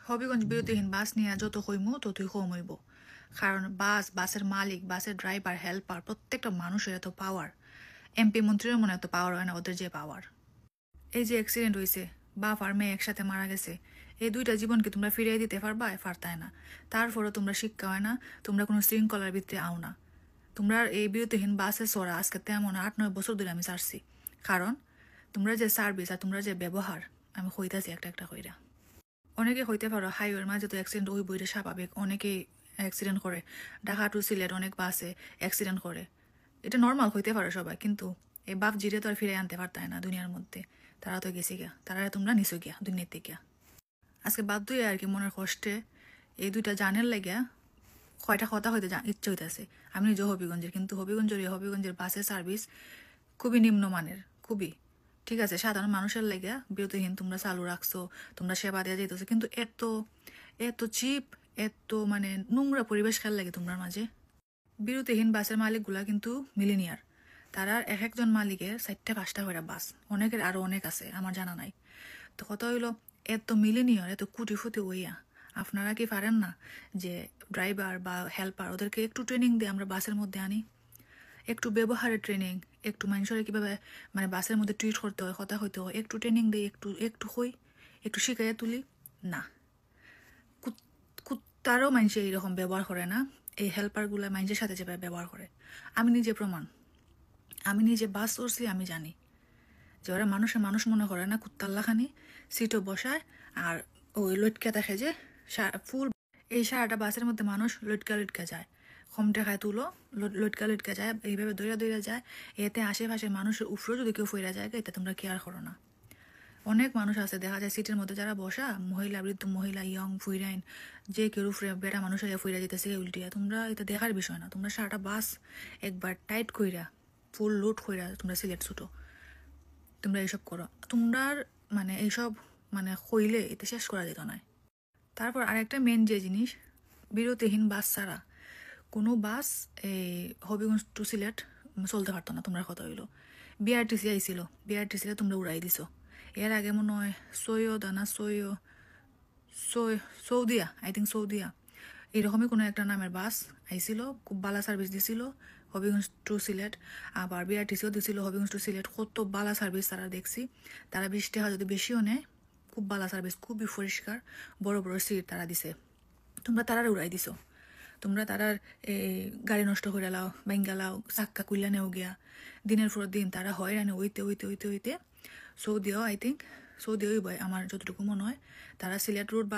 হবিগঞ্জ বিরতিহীন বাস নিয়ে যত কইমু ততই কম হইব, কারণ বাসের মালিক, বাসের ড্রাইভার, হেল্পার, প্রত্যেকটা মানুষের এত পাওয়ার। এমপি মন্ত্রীর মনে এত পাওয়ার হয় না, ওদের যে পাওয়ার। এই যে অ্যাক্সিডেন্ট হয়েছে, বাপ আর মেয়ে একসাথে মারা গেছে, এই দুইটা জীবনকে তোমরা ফিরিয়ে দিতে পারবা? পারতায় না। তারপরও তোমরা শিক্ষা হয় না, তোমরা কোনো শৃঙ্খলার ভিতরে আও না। তোমরা এই বিরতিহীন বাসে চড়া আজকে তেমন 8-9 বছর ধরে আমি ছাড়ছি, কারণ তোমরা যে সার্ভিস আর তোমরা যে ব্যবহার আমি হইতাছি একটা একটা কইরা। অনেকে হইতে পারো হাইওয়ের মাঝে তো অ্যাক্সিডেন্ট ওই বইটা স্বাভাবিক, অনেকেই অ্যাক্সিডেন্ট করে, ঢাকা টু সিলেট অনেক বাসে অ্যাক্সিডেন্ট করে, এটা নর্মাল হইতে পারে সবাই। কিন্তু এই বাপ জিরে তো আর ফিরে আনতে পারতায় না দুনিয়ার মধ্যে, তারা তো গেছে গিয়া, তারা তোমরা নিছো গিয়া দুনিয়াতে গিয়া। আজকে বাধ্য হয়ে আর কি মনের কষ্টে এই দুইটা জানের লাগিয়া কয়টা কথা হইতে ইচ্ছে হইতেছে। আমি নিজে হবিগঞ্জের, কিন্তু হবিগঞ্জের বাসের সার্ভিস খুবই নিম্নমানের, খুবই। ঠিক আছে, সাধারণ মানুষের লাগিয়া বিরতিহীন তোমরা চালু রাখছো, তোমরা সেবা দেওয়া যেতেছো, কিন্তু এত এত চিপ, এত মানে নোংরা পরিবেশ খেয়াল লাগে তোমরা মাঝে। বিরতিহীন বাসের মালিকগুলা কিন্তু মিলিনিয়ার, তারা এক একজন মালিকের 4-5টা করে বাস, অনেকের আরো অনেক আছে আমার জানা নাই। তো কথা হইলো, এত মিলিনিয়ার, এত কুটিফুটি হইয়া আপনারা কি পারেন না যে ড্রাইভার বা হেল্পার ওদেরকে একটু ট্রেনিং দিয়ে আমরা বাসের মধ্যে আনি? একটু ব্যবহারের ট্রেনিং, একটু মানুষের কিভাবে মানে বাসের মধ্যে ট্রিট করতে হয়, কথা হইতে হয়, একটু ট্রেনিং দিই, একটু হই, একটু শিখাইয়া তুলি না। কুত্তারও মানুষে এইরকম ব্যবহার করে না, এই হেল্পারগুলা মানুষের সাথে যেভাবে ব্যবহার করে। আমি নিজে প্রমাণ, আমি নিজে বাস চড়ছি, আমি জানি যে ওরা মানুষ মনে করে না, কুত্তাল্লাখানি সিটও বসায় আর ওই লটকা দেখে যে ফুল এই সারাটা বাসের মধ্যে মানুষ লটকা যায়, কমটা খায় তুলো লটকা যায়, এইভাবে দৌড়া যায়। এতে আশেপাশে মানুষের উপরেও যদি কেউ ফইরা যায়, এটা তোমরা কেয়ার করো না। অনেক মানুষ আছে দেখা যায় সিটের মধ্যে যারা বসা, মহিলা, বৃদ্ধ মহিলা, ইয়ং, ফুইরাইন, যে কেউ উপরে বেটা মানুষ ফুইরা যেতেছে উল্টিয়া, তোমরা এটা দেখার বিষয় না। তোমরা সারাটা বাস একবার টাইট কইরা ফুল লোড কইরা তোমরা সিলেট ছুটো, তোমরা এইসব করো। তোমরা মানে এইসব মানে হইলে এটা শেষ করা যেত না। তারপর আরেকটা মেন যে জিনিস, বিরতিহীন বাস ছাড়া কোনো বাস এই হবিগঞ্জ টু সিলেট চলতে পারতো না। তোমরা কথা হইলো বিআরটিসি আইছিল, বিআরটিসিতে তোমরা উড়াই দিছো। এর আগে মনে হয় সৌদিয়া, আই থিঙ্ক সৌদিয়া, এরকমই কোনো একটা নামের বাস আইছিল, খুব বালা সার্ভিস দিছিল হবিগঞ্জ টু সিলেট। আবার বিআরটিসিও দিছিল হবিগঞ্জ টু সিলেট, কত বালা সার্ভিস তারা দেখছি। তারা 20 টাকা যদি বেশিও নেয়, খুব বালা সার্ভিস, খুবই পরিষ্কার, বড় বড় সিট তারা দিছে। তোমরা তারার উড়াই দিছো, তোমরা তারার গাড়ি নষ্ট করে লাও, ব্যাঙ্গা লাও, চাক্কা কুইলা নেও গিয়া। দিনের পর দিন তারা হয়রানি হইতে সৌদিও, আই থিঙ্ক সৌদি হইব আমার যতটুকু মনে হয়, তারা সিলেট রোড বা